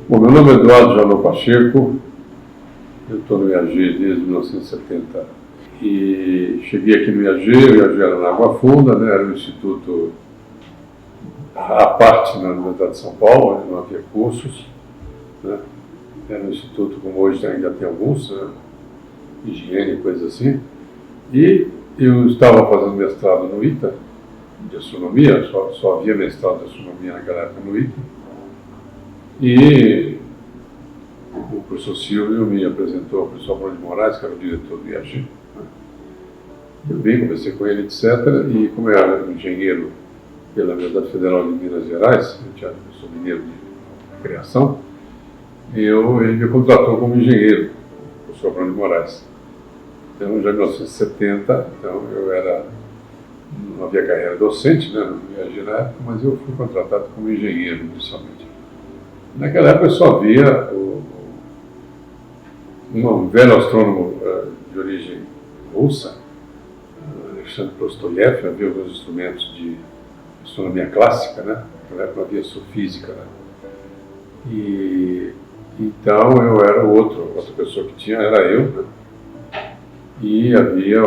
Bom, meu nome é Eduardo Janot Pacheco, eu estou no IAG desde 1970 e cheguei aqui no IAG, o IAG era na Água Funda, né, era um instituto à parte na Universidade de São Paulo, onde não havia cursos, né, era um instituto como hoje ainda tem alguns, né, higiene e coisas assim, e eu estava fazendo mestrado no ITA, de astronomia, só havia mestrado de astronomia naquela época no ITA, e o professor Silvio me apresentou ao professor Bruno de Moraes, que era o diretor do IAG. Eu vim, conversei com ele, etc. E como eu era engenheiro pela Universidade Federal de Minas Gerais, eu sou mineiro de criação, ele me contratou como engenheiro, o professor Bruno de Moraes. Então, já em 1970, então, não havia carreira docente, né, no IAG na época, mas eu fui contratado como engenheiro inicialmente. Naquela época eu só via um velho astrônomo de origem russa, Alexandre Prostolev, havia alguns instrumentos de astronomia clássica, né? Naquela época havia astrofísica, né? E então eu era outra pessoa que tinha, era eu, né? E havia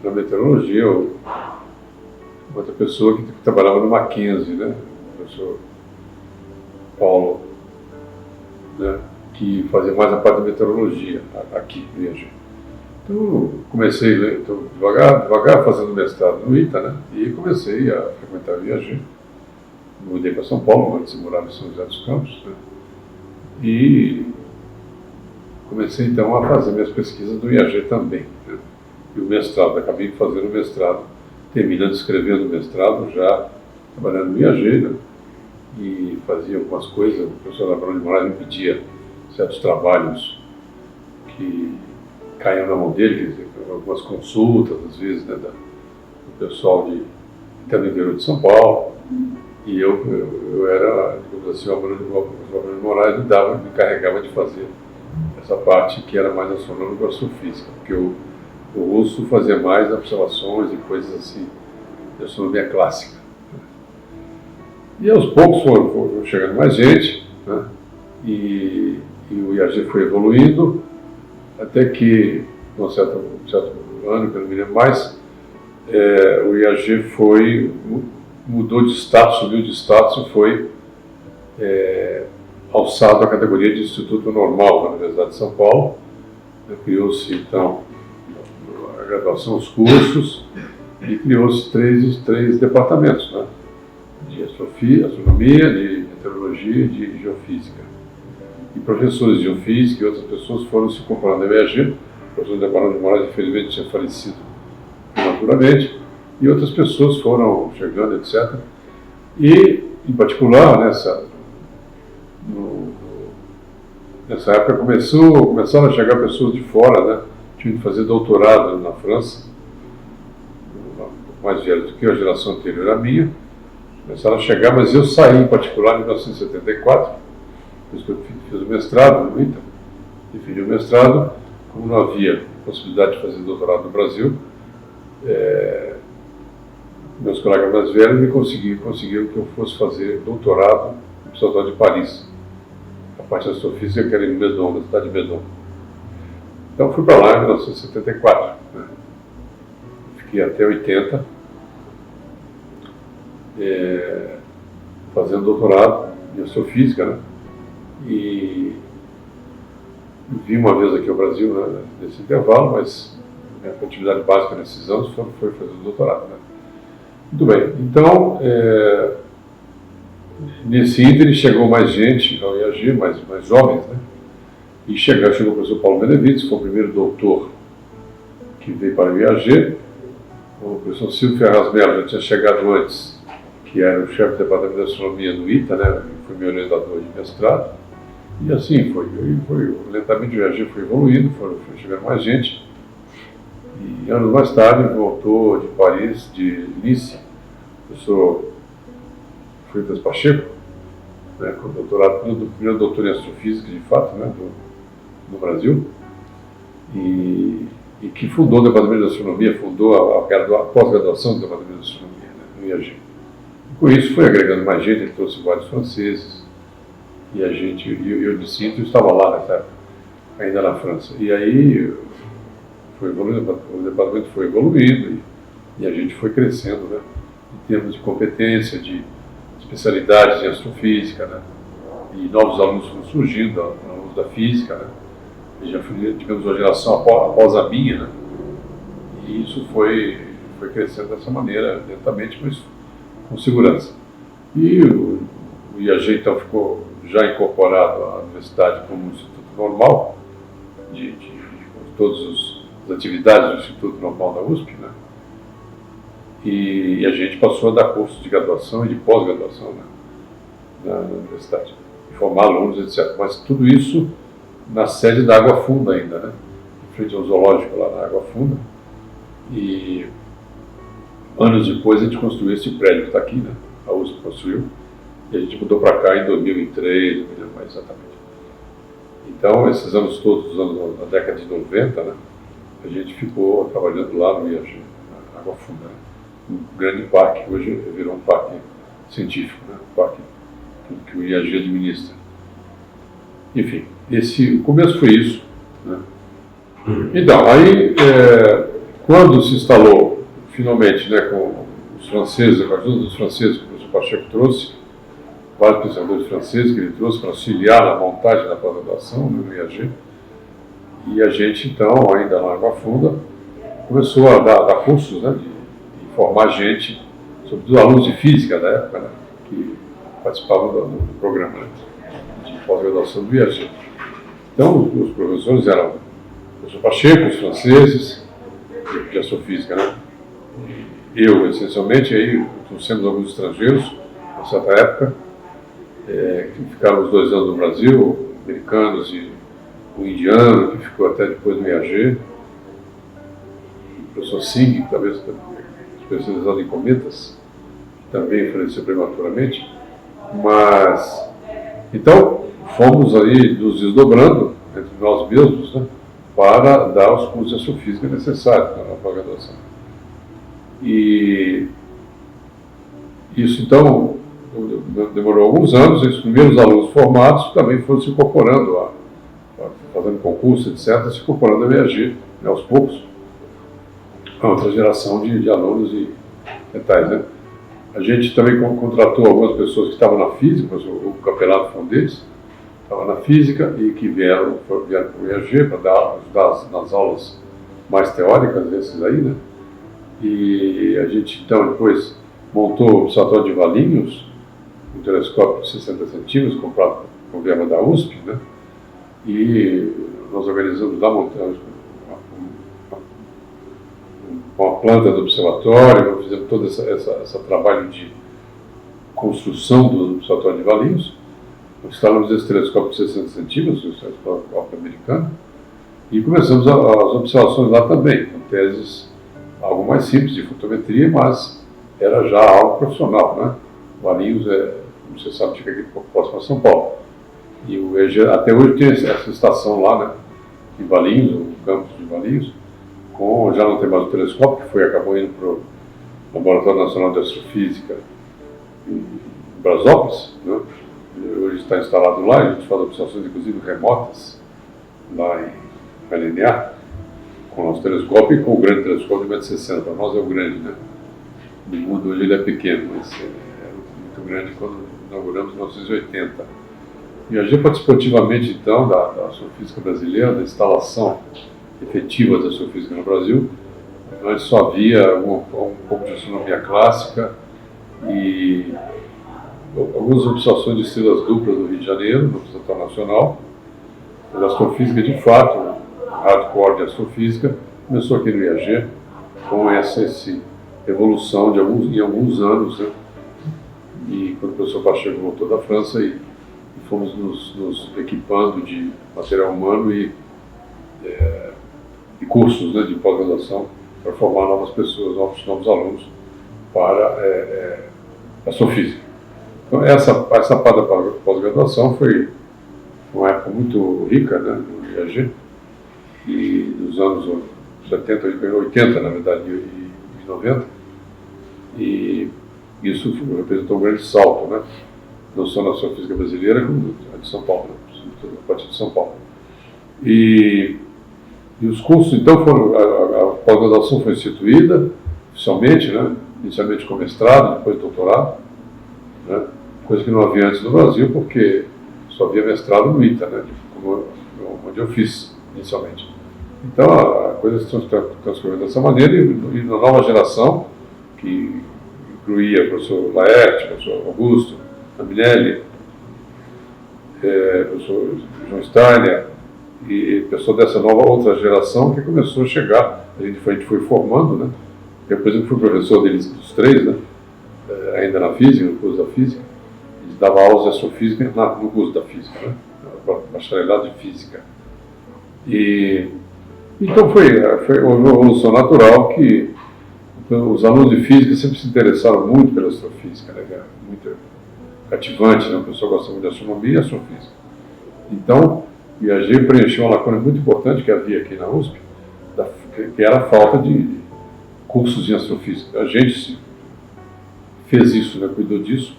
na meteorologia outra pessoa que trabalhava no Mackenzie, né? O professor Paulo, né, que fazia mais a parte da meteorologia aqui no IAG. Então, comecei devagar fazendo mestrado no ITA, né, e comecei a frequentar o IAG. Mudei para São Paulo, antes de morar em São José dos Campos, né, e comecei então a fazer minhas pesquisas no IAG também, né, e o mestrado, acabei fazendo o mestrado, terminando escrevendo o mestrado, já trabalhando no IAG, né, e fazia algumas coisas. O professor Bruno de Moraes me pedia certos trabalhos que caíam na mão dele, quer dizer, algumas consultas, às vezes, né, do pessoal até do interior de São Paulo, e eu era, digamos assim, o professor Bruno de Moraes me encarregava de fazer essa parte que era mais astronômica e astrofísica, porque o russo fazia mais observações e coisas assim, de astronomia clássica. E aos poucos foram chegando mais gente, né? E o IAG foi evoluindo, até que, num certo ano, que eu não me lembro mais, o IAG mudou de status, subiu de status e foi alçado à categoria de Instituto Normal da Universidade de São Paulo. Criou-se, então, a graduação, os cursos, e criou-se três departamentos, né? De astronomia, de meteorologia e de geofísica. E professores de geofísica e outras pessoas foram se incorporando ao IAG. O professor Bruno de Moraes, infelizmente, tinha falecido prematuramente, e outras pessoas foram chegando, etc. E, em particular, nessa época começaram a chegar pessoas de fora, né? Tinham que fazer doutorado na França, mais velhos do que a geração anterior à minha. Começaram a chegar, mas eu saí em particular em 1974, depois que eu fiz o mestrado no ITA, defendi o mestrado, como não havia possibilidade de fazer doutorado no Brasil, meus colegas mais velhos conseguiram que eu fosse fazer doutorado no Observatório de Paris, a parte da astrofísica que era em Meudon, na cidade de Meudon. Então fui para lá em 1974, né? Fiquei até 80, fazendo doutorado em astrofísica, né? E vim uma vez aqui ao Brasil, né, nesse intervalo, mas a atividade básica nesses anos foi fazer o doutorado, né? Muito bem, então nesse ínterim chegou mais gente ao IAG, mais jovens, né? E chegou o professor Paulo Benevides, que foi o primeiro doutor que veio para o IAG. O professor Silvio Ferraz Mello já tinha chegado antes, que era o chefe do departamento de astronomia do ITA, né? Foi meu orientador de mestrado. E assim foi lentamente o IAG foi evoluindo, foi chegando mais gente. E anos mais tarde voltou de Paris, de Nice, o professor Freitas Pacheco, né, com doutorado, primeiro doutor em astrofísica, de fato, né, no Brasil, e que fundou o departamento de astronomia, fundou a pós-graduação do departamento de astronomia, né, no IAG. E com isso foi agregando mais gente, ele trouxe vários franceses, E eu de Sintra estava lá nessa época, ainda na França. E aí foi evoluindo, o departamento foi evoluindo e a gente foi crescendo, né? Em termos de competência, de especialidades em astrofísica, né? E novos alunos foram surgindo, alunos da física, né? E já foi, digamos, uma geração após a minha, né? E isso foi crescendo dessa maneira, lentamente, mas com segurança. E o IAG, então, ficou já incorporado à universidade como um instituto normal, de todas as atividades do Instituto Normal da USP, né? E a gente passou a dar cursos de graduação e de pós-graduação, né? na universidade, formar alunos, etc. Mas tudo isso na sede da Água Funda ainda, né? Em frente ao zoológico lá na Água Funda. E anos depois a gente construiu esse prédio que está aqui, né? A USP construiu. E a gente mudou para cá em 2003, não me lembro mais exatamente. Então, esses anos todos, na década de 90, né? A gente ficou trabalhando lá no IAG, na Água Funda, né? Um grande parque, que hoje virou um parque científico, né? Um parque que o IAG administra. Enfim, o começo foi isso, né? Então, aí, quando se instalou, finalmente, né, com os franceses, com a ajuda dos franceses que o professor Pacheco trouxe, vários pensadores franceses que ele trouxe para auxiliar na montagem da pós-graduação, né, no IAG, e a gente, então, ainda na Água Funda, começou a dar cursos, né, de formar gente, sobretudo alunos de física da época, né, que participavam do programa, né, de pós-graduação do IAG. Então, os professores eram o professor Pacheco, os franceses, de astrofísica, né? Eu, essencialmente, aí trouxemos alguns estrangeiros, na certa época, que ficaram uns 2 anos no Brasil, americanos e um indiano, que ficou até depois no IAG, o professor Singh, que talvez especializado em cometas, também faleceu prematuramente, mas, então, fomos aí nos desdobrando entre nós mesmos, né, para dar os cursos de astrofísica necessários na pós-graduação. E isso, então, demorou alguns anos, e os primeiros alunos formados também foram se incorporando, fazendo concurso, etc., se incorporando ao IAG, né, aos poucos, a outra geração de alunos e tais, né. A gente também contratou algumas pessoas que estavam na física, o Capelato foi um deles, estava na física e que vieram para o IAG para ajudar nas aulas mais teóricas, esses aí, né? E a gente, então, depois montou o Observatório de Valinhos, um telescópio de 60 centímetros, comprado com verba da USP, né? E nós organizamos lá, montamos uma planta do observatório, fizemos todo esse trabalho de construção do Observatório de Valinhos. Instalamos esse telescópio de 60 centímetros, o telescópio americano, e começamos as observações lá também, com teses algo mais simples de fotometria, mas era já algo profissional, né? Valinhos, como você sabe, fica aqui próximo a São Paulo. E o EG, até hoje tem essa estação lá, né, em Valinhos, o campus de Valinhos, já não tem mais o telescópio, que acabou indo para o Laboratório Nacional de Astrofísica em Brasópolis, né? Hoje está instalado lá, a gente faz observações inclusive remotas, lá em LNA, com o nosso telescópio e com o grande telescópio de 1,60 m. Para nós é o grande, né? No mundo hoje ele é pequeno, mas era muito grande quando inauguramos em 1980. E a gente participou ativamente, então, da astrofísica brasileira, da instalação efetiva da astrofísica no Brasil. Antes só havia um pouco de astronomia clássica e algumas observações de estrelas duplas do Rio de Janeiro, no Observatório Nacional. Mas a astrofísica, de fato, o hardcore de astrofísica, começou aqui no IAG, com essa evolução em alguns anos, né? E quando o professor Pacheco voltou da França e fomos nos equipando de material humano e cursos, né, de pós-graduação para formar novas pessoas, novos alunos para astrofísica. Então, essa parte da pós-graduação foi uma época muito rica, né, no IAG, e nos anos 70, 80, na verdade, e 90, e isso representou um grande salto, né, não só na astrofísica brasileira, como a de São Paulo, né? A partir de São Paulo. E os cursos, então, a pós-graduação foi instituída oficialmente, né? Inicialmente com mestrado, depois doutorado, né? Coisa que não havia antes no Brasil, porque só havia mestrado no ITA, né? Onde eu fiz inicialmente. Então a coisa se transcorreu dessa maneira, e na nova geração, que incluía o professor Laerte, o professor Augusto, Aminelli, o professor João Steiner, e pessoa dessa nova outra geração que começou a chegar. A gente foi formando, né? Eu, por exemplo, fui professor dos três, né? Ainda na física, no curso da física. Eles davam aulas de astrofísica no curso da física, né? Bacharelado de física. E então foi uma evolução natural que os alunos de física sempre se interessaram muito pela astrofísica, né? É muito cativante, né? O pessoal gosta muito de astronomia e astrofísica. Então, viajei e preenchi uma lacuna muito importante que havia aqui na USP, que era a falta de cursos em astrofísica. A gente fez isso, né? Cuidou disso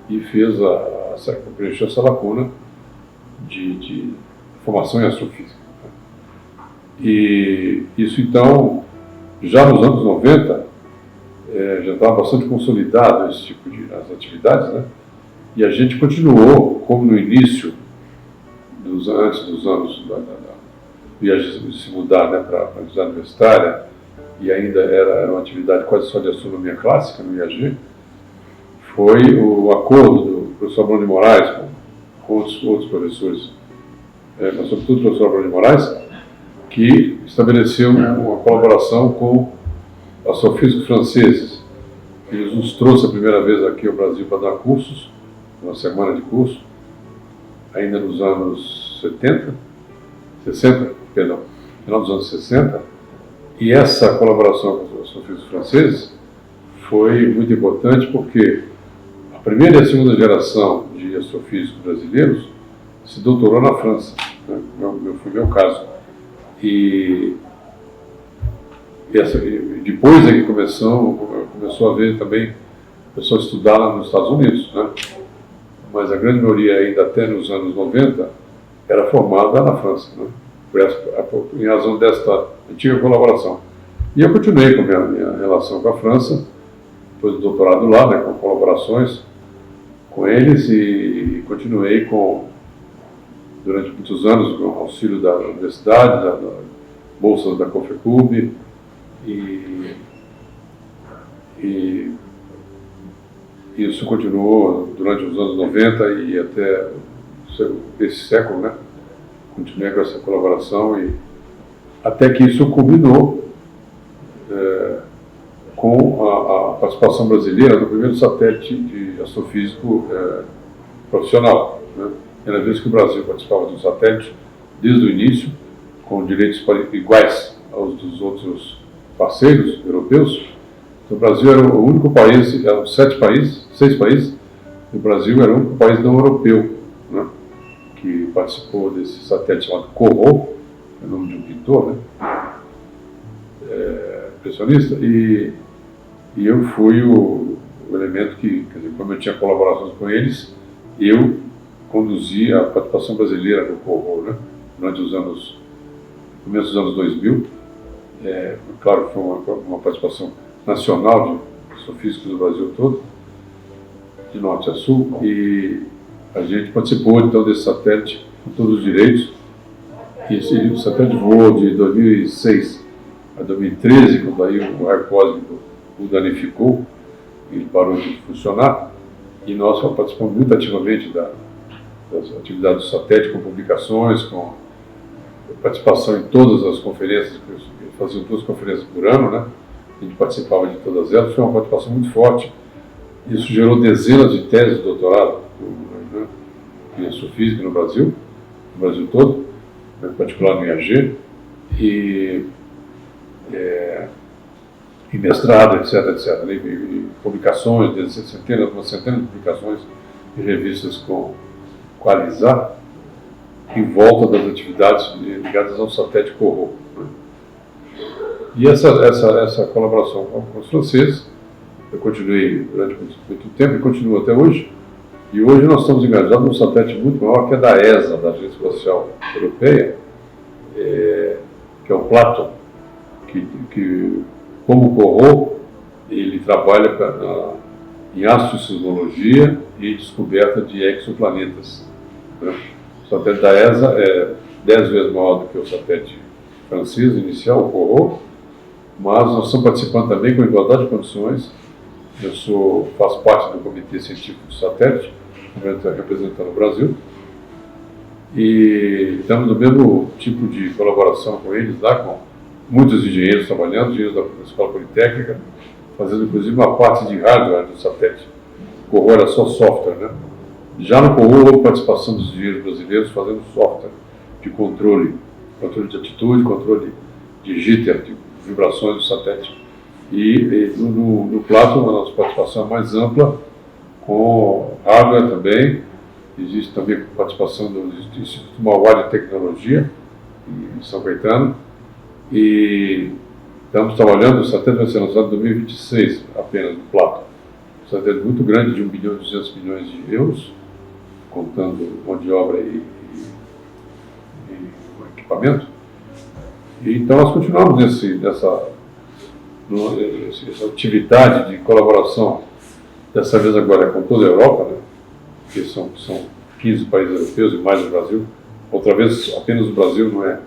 e preencheu essa lacuna de formação em astrofísica. E isso, então, já nos anos 90, já estava bastante consolidado esse tipo de atividades, né? E a gente continuou, como no início, antes dos anos de se mudar, né, para a atividade universitária, e ainda era uma atividade quase só de astronomia clássica no IAG, foi o acordo do professor Bruno de Moraes com outros professores, mas sobretudo o professor Bruno de Moraes, que estabeleceu uma colaboração com astrofísicos franceses. Eles nos trouxe a primeira vez aqui ao Brasil para dar cursos, uma semana de curso, ainda nos anos 60, final dos anos 60, e essa colaboração com os astrofísicos franceses foi muito importante porque a primeira e a segunda geração de astrofísicos brasileiros se doutorou na França, né? Foi meu caso. E depois é que começou a ver também o pessoal estudar lá nos Estados Unidos, né? Mas a grande maioria, ainda até nos anos 90, era formada na França, né? Em razão desta antiga colaboração. E eu continuei com a minha relação com a França, depois do doutorado lá, né, com colaborações com eles, e continuei durante muitos anos com o auxílio da universidade, da bolsa da Cofecub, e isso continuou durante os anos 90 e até esse século, né? Continuei com essa colaboração, e até que isso culminou com a participação brasileira no primeiro satélite de astrofísico profissional, né? Era a vez que o Brasil participava de um satélite desde o início, com direitos iguais aos dos outros parceiros europeus. Então, o Brasil era o único país, eram 6 países, e o Brasil era o único país não europeu, né, que participou desse satélite chamado Corot, é o nome de um pintor, né, impressionista, e eu fui o elemento que, quer dizer, como eu tinha colaborações com eles, eu conduzi a participação brasileira no Corot, né, durante começo dos anos 2000. Claro que foi uma participação nacional de astrofísicos do Brasil todo, de norte a sul, e a gente participou então desse satélite com todos os direitos. E o satélite voou de 2006 a 2013, quando aí o raio cósmico o danificou, ele parou de funcionar, e nós participamos muito ativamente das atividades do satélite, com publicações, com participação em todas as conferências, faziam 2 conferências por ano, né? A gente participava de todas elas, foi uma participação muito forte. Isso gerou dezenas de teses de doutorado, né, em astrofísica no Brasil todo, em particular no IAG, e mestrado, etc. E publicações, uma centena de publicações em revistas com a LISA, em volta das atividades ligadas ao satélite Corot, né? E essa colaboração com os franceses, eu continuei durante muito tempo e continuo até hoje, E hoje nós estamos engajados num satélite muito maior, que é da ESA, da Agência Espacial Europeia, que é o Platon, que como Corot, ele trabalha em astrosismologia e descoberta de exoplanetas, né? O satélite da ESA é 10 vezes maior do que o satélite francês inicial, o Corot, mas nós estamos participando também com igualdade de condições. Eu faço parte do comitê científico do satélite, representando o Brasil, e estamos no mesmo tipo de colaboração com eles lá, com muitos engenheiros trabalhando, engenheiros da Escola Politécnica, fazendo inclusive uma parte de hardware do satélite. O Corot era só software, né? Já no Corot houve participação dos engenheiros brasileiros fazendo software de controle de atitude, controle de jitter, de vibrações do satélite. E no Platon a nossa participação é mais ampla, com hardware também. Existe também participação do Instituto Mauá de Tecnologia, em São Caetano. E estamos trabalhando, o satélite vai ser lançado em 2026, apenas no Platon. Um satélite muito grande, de 1 bilhão e 200 milhões de euros, contando mão de obra e equipamento. E então nós continuamos essa atividade de colaboração, dessa vez agora com toda a Europa, né? Porque são 15 países europeus e mais o Brasil. Outra vez apenas o Brasil não é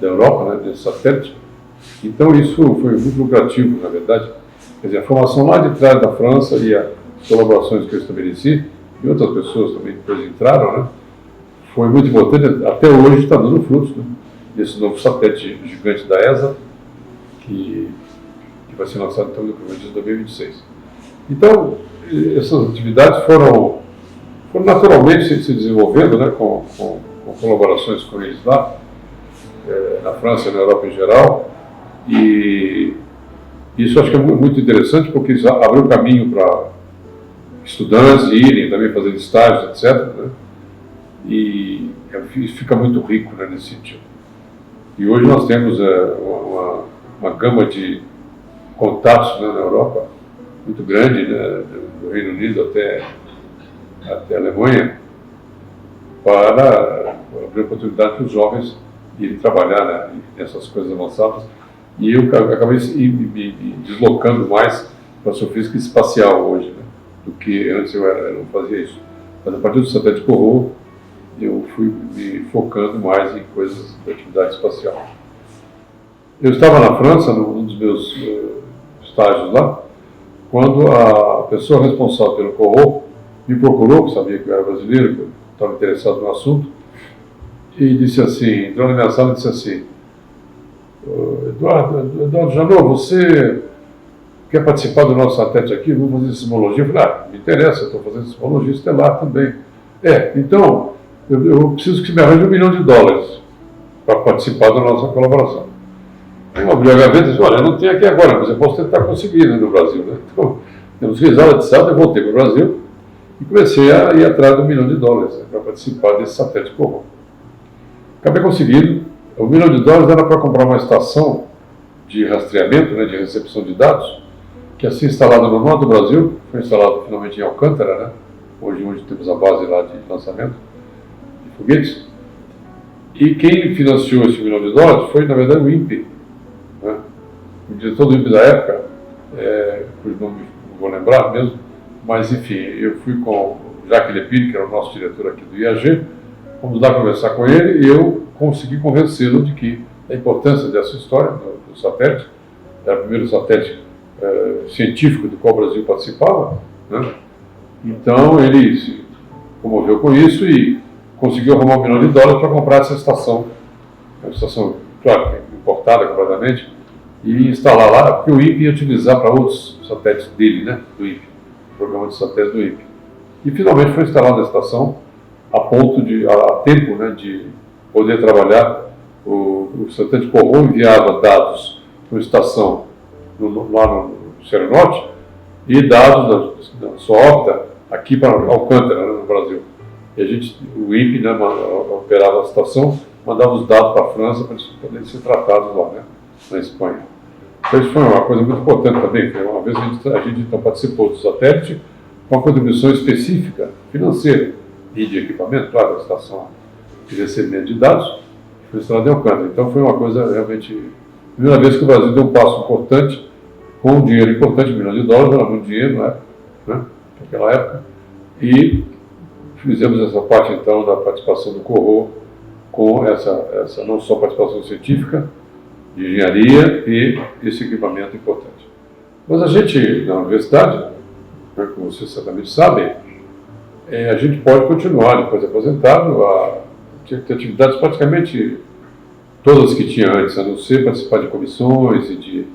da Europa, né, desse satélite. Então isso foi muito lucrativo, na verdade. Quer dizer, a formação lá de trás da França e as colaborações que eu estabeleci, e outras pessoas também depois entraram, né, foi muito importante. Até hoje está dando frutos, né, desse novo satélite gigante da ESA, que vai ser lançado então no primeiro dia de 2026. Então, essas atividades foram naturalmente se desenvolvendo, né, com colaborações com eles lá, na França e na Europa em geral, e isso acho que é muito interessante, porque isso abriu caminho para estudantes irem também fazer estágios, etc., né, e fica muito rico, né, nesse sentido. E hoje nós temos uma gama de contatos, né, na Europa muito grande, né, do Reino Unido até a Alemanha, para abrir oportunidade para os jovens irem trabalhar, né, nessas coisas avançadas. E eu acabei me deslocando mais para a astrofísica espacial hoje, né, do que antes eu não fazia isso. Mas a partir do satélite Corot, eu fui me focando mais em coisas da atividade espacial. Eu estava na França, num dos meus estágios lá, quando a pessoa responsável pelo Corot me procurou, que sabia que eu era brasileiro, que eu estava interessado no assunto, e disse assim, entrou na minha sala e disse assim: Eduardo Janot, você quer participar do nosso satélite aqui? Vamos fazer sismologia? Eu falei, me interessa, eu estou fazendo sismologia estelar também. Então, eu preciso que você me arranje $1 milhão para participar da nossa colaboração. Aí eu abri a gaveta e disse, olha, eu não tenho aqui agora, mas eu posso tentar conseguir, né, no Brasil, né? Então, temos risada de sábado, eu voltei para o Brasil e comecei a ir atrás do $1 milhão, né, para participar desse satélite Corot. Acabei conseguindo. O $1 milhão era para comprar uma estação de rastreamento, né, de recepção de dados, que ia ser instalada no norte do Brasil, foi instalado finalmente em Alcântara, né, hoje temos a base lá de lançamento de foguetes. E quem financiou esse $1 milhão foi, na verdade, o INPE, né, o diretor do INPE da época, cujo nome não vou lembrar mesmo, mas enfim, eu fui com o Jacques Lepine, que era o nosso diretor aqui do IAG, fomos lá conversar com ele e eu consegui convencê-lo de que a importância dessa história do satélite, era o primeiro satélite científico do qual o Brasil participava, né? Então ele se comoveu com isso e conseguiu arrumar $1 milhão para comprar essa estação, uma estação, claro, importada completamente, e instalar lá, porque o INPE ia utilizar para outros satélites dele, né, do INPE, o programa de satélites do INPE. E finalmente foi instalada a estação a tempo, né, de poder trabalhar. O satélite Corot enviava dados para a estação lá no Hemisfério Norte e dados da sua órbita aqui para Alcântara, né, no Brasil. E o INPE, né, operava a estação, mandava os dados para a França para eles poderem ser tratados lá, né, na Espanha. Então isso foi uma coisa muito importante também, porque uma vez a gente então participou do satélite, uma contribuição específica, financeira, e de equipamento, claro, a estação de recebimento de dados, foi instalada em Alcântara. Então foi uma coisa realmente, primeira vez que o Brasil deu um passo importante, com um dinheiro importante, $1 milhão, era muito dinheiro, né, naquela época, e fizemos essa parte então da participação do Correio com essa não só participação científica, de engenharia e esse equipamento importante. Mas a gente, na universidade, né, como vocês certamente sabem, a gente pode continuar, depois de aposentado, a ter atividades praticamente todas que tinha antes, a não ser participar de comissões e de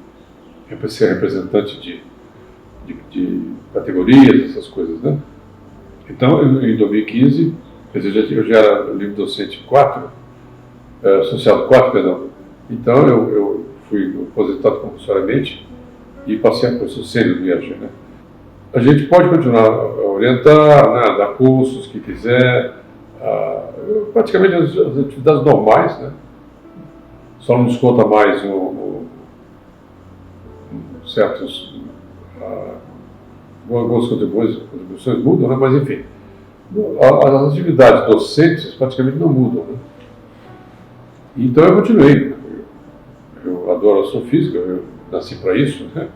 ser representante de categorias, essas coisas, né? Então, em 2015, eu já era livre docente 4, associado 4, perdão. Então, eu fui aposentado compulsoriamente e passei a professor sênior do IAG, né? A gente pode continuar a orientar, né, dar cursos que quiser, praticamente as atividades normais, né? Só não desconta mais certos algumas contribuições mudam, né? Mas enfim, as atividades docentes praticamente não mudam, né? Então eu continuei. Eu adoro a astrofísica, eu nasci para isso, né?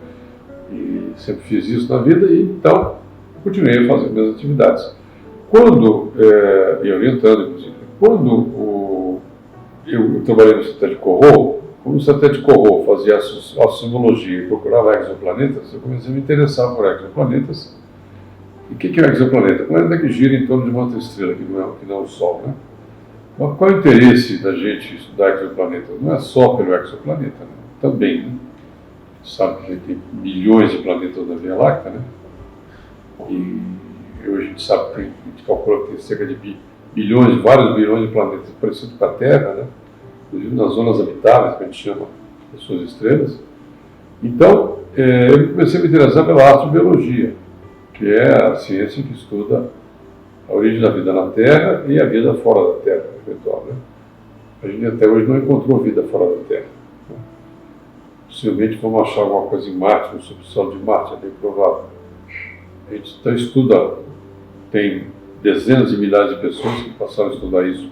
E sempre fiz isso na vida, e então continuei fazendo minhas atividades. Quando, e orientando, inclusive, quando eu trabalhei no satélite Corot, como o satélite Corot fazia astrologia e procurava exoplanetas, eu comecei a me interessar por exoplanetas. E o que é um exoplaneta? Um planeta que gira em torno de uma outra estrela, que não é o Sol, né? Mas qual é o interesse da gente estudar exoplanetas? Não é só pelo exoplaneta, né? Também, né? Sabe que a gente tem milhões de planetas na Via Láctea, né? E hoje a gente sabe que a gente calcula que tem cerca de bilhões, vários bilhões de planetas parecidos com a Terra, né? Inclusive nas zonas habitáveis, que a gente chama as suas estrelas. Então, eu comecei a me interessar pela astrobiologia, que é a ciência que estuda a origem da vida na Terra e a vida fora da Terra, eventual, né? A gente até hoje não encontrou vida fora da Terra, né? Possivelmente vamos achar alguma coisa em Marte, no subsolo de Marte, é bem provável. A gente então estuda, tem dezenas de milhares de pessoas que passaram a estudar isso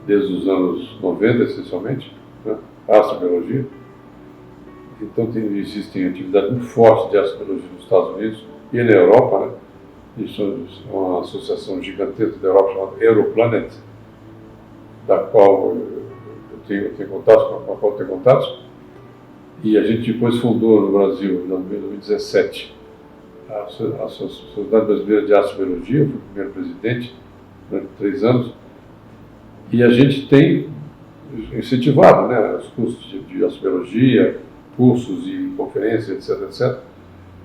desde os anos 90, essencialmente, né? A astrobiologia. Então existem atividades muito fortes de astrobiologia nos Estados Unidos e na Europa, né? Isso é uma associação gigantesca da Europa chamada Europlanet, da qual eu tenho contatos, com a qual eu tenho contatos, e a gente depois fundou no Brasil, em 2017, a Sociedade Brasileira de Astrobiologia. Eu fui o primeiro presidente durante 3 anos, e a gente tem incentivado, né, os cursos de astrobiologia, cursos e conferências, etc., etc.,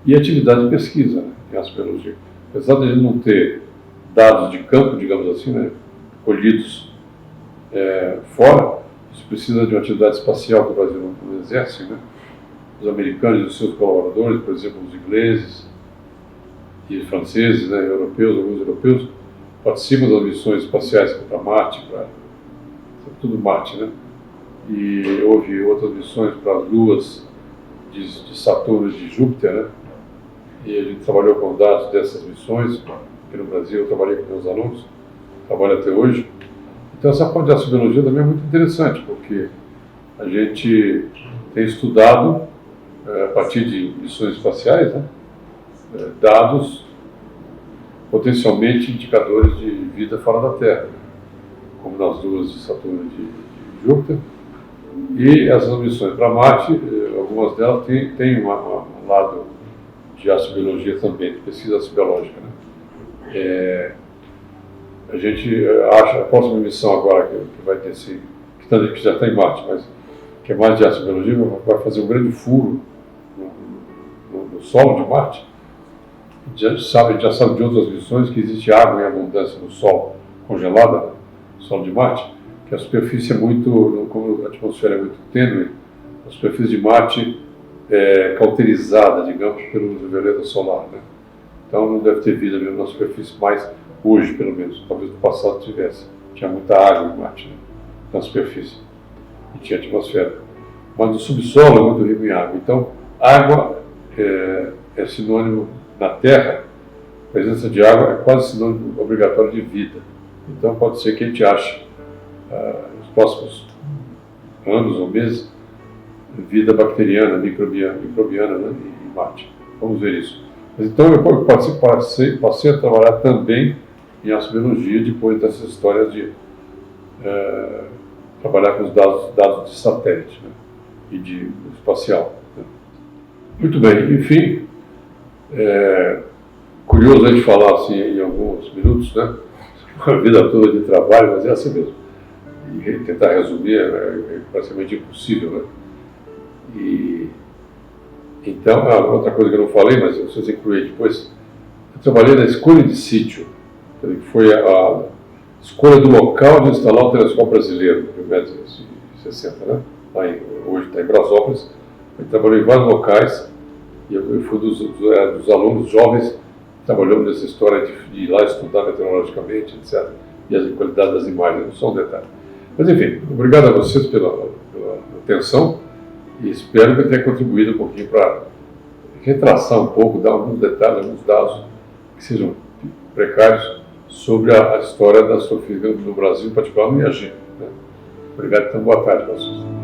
e atividade de pesquisa, né, em astrobiologia. Apesar de a gente não ter dados de campo, digamos assim, né, colhidos fora, isso precisa de uma atividade espacial que o Brasil não exerce, né? Os americanos e os seus colaboradores, por exemplo, os ingleses e franceses, né, alguns europeus, participam das missões espaciais para Marte, para tudo Marte, né? E houve outras missões para as luas de Saturno e de Júpiter, né? E a gente trabalhou com dados dessas missões. Aqui no Brasil eu trabalhei com meus alunos, trabalho até hoje. Então essa parte de astrobiologia também é muito interessante, porque a gente tem estudado, a partir de missões espaciais, né, dados potencialmente indicadores de vida fora da Terra, como nas luas de Saturno e de Júpiter. E essas missões para Marte, algumas delas têm um lado de astrobiologia também, de pesquisa astrobiológica, né? A gente acha, a próxima missão agora que vai ter que já está em Marte, mas que é mais de astrobiologia, vai fazer um grande furo no solo de Marte. Já sabe de outras missões que existe água em abundância no solo congelada, no solo de Marte, que a superfície é muito, como a atmosfera é muito tênue, a superfície de Marte é cauterizada, digamos, pelo ultravioleta solar, né? Então não deve ter vida mesmo na superfície, mais hoje, pelo menos. Talvez no passado tivesse. Tinha muita água em Marte, né, na superfície. E tinha atmosfera. Mas no subsolo é muito rico em água. Então, água é sinônimo na Terra presença de água é quase sinônimo obrigatório de vida. Então pode ser que a gente ache, nos próximos anos ou meses, vida bacteriana, microbiana, né, em Marte. Vamos ver isso. Mas então eu passei a trabalhar também em astrobiologia depois dessas histórias de trabalhar com os dados de satélite, né, e de espacial. Né. Muito bem, enfim, curioso a gente falar assim em alguns minutos, né, uma vida toda de trabalho, mas é assim mesmo. E tentar resumir é praticamente impossível, né. E então, outra coisa que eu não falei, mas vocês incluem depois, eu trabalhei na escolha de sítio, que foi a escolha do local de instalar o telescópio brasileiro, em 1960, né? Hoje está em Brasópolis. Eu trabalhei em vários locais e eu fui dos alunos jovens que trabalhou nessa história de ir lá estudar meteorologicamente, etc. E a qualidade das imagens, só um detalhe. Mas enfim, obrigado a vocês pela atenção. E espero que eu tenha contribuído um pouquinho para retraçar um pouco, dar alguns detalhes, alguns dados que sejam precários sobre a história da astrofísica no Brasil, em particular no IAG. Né? Obrigado, então boa tarde para vocês.